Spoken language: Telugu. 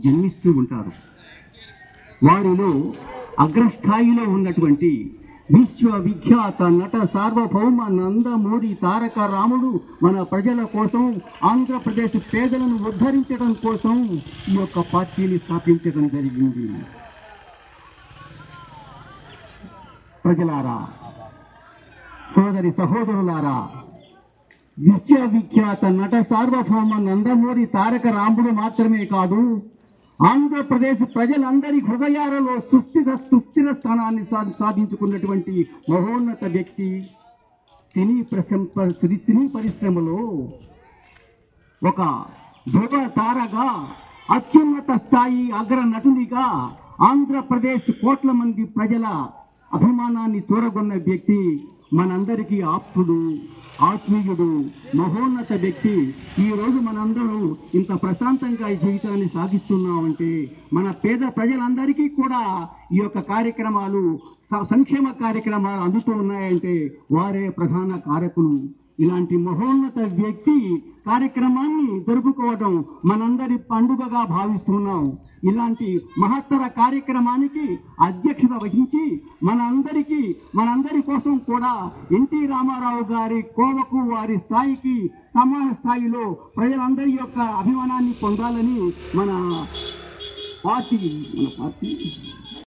జన్మిస్తూ ఉంటారు. వారిలో అగ్రస్థాయిలో ఉన్నటువంటి విశ్వవిఖ్యాత నట సార్వభౌమ నందమూరి తారక రాముడు మన ప్రజల కోసం, ఆంధ్రప్రదేశ్ పేదలను ఉద్ధరించడం కోసం ఈ యొక్క పార్టీని స్థాపించడం జరిగింది. ప్రజలారా, సోదరి సహోదరులారా, విశ్వవిఖ్యాత నట సార్వభౌమ నందమూరి తారక రాముడు మాత్రమే కాదు, ఆంధ్రప్రదేశ్ ప్రజలందరి హృదయాలలో సుస్థిర స్థానాన్ని సాధించుకున్నటువంటి మహోన్నత వ్యక్తి. సినీ పరిశ్రమలో ఒక ధ్రువ తారగా, అత్యున్నత స్థాయి అగ్ర నటునిగా ఆంధ్రప్రదేశ్ కోట్ల మంది ప్రజల అభిమానాన్ని చూరగొన్న వ్యక్తి, మనందరికీ ఆప్తుడు, ఆత్మీయుడు, మహోన్నత వ్యక్తి. ఈరోజు మనందరూ ఇంత ప్రశాంతంగా ఈ జీవితాన్ని సాగిస్తున్నామంటే మన పేద ప్రజలందరికీ కూడా ఈ యొక్క కార్యక్రమాలు, సంక్షేమ కార్యక్రమాలు అందుతూ ఉన్నాయంటే వారే ప్రధాన కారకులు. ఇలాంటి మహోన్నత వ్యక్తి కార్యక్రమాన్ని జరుపుకోవడం మనందరి పండుగగా భావిస్తున్నాం. ఇలాంటి మహత్తర కార్యక్రమానికి అధ్యక్షత వహించి మనందరి కోసం కూడా ఎన్టీ రామారావు గారి కోవకు, వారి స్థాయికి సమాన స్థాయిలో ప్రజలందరి యొక్క అభిమానాన్ని పొందాలని మన పార్టీ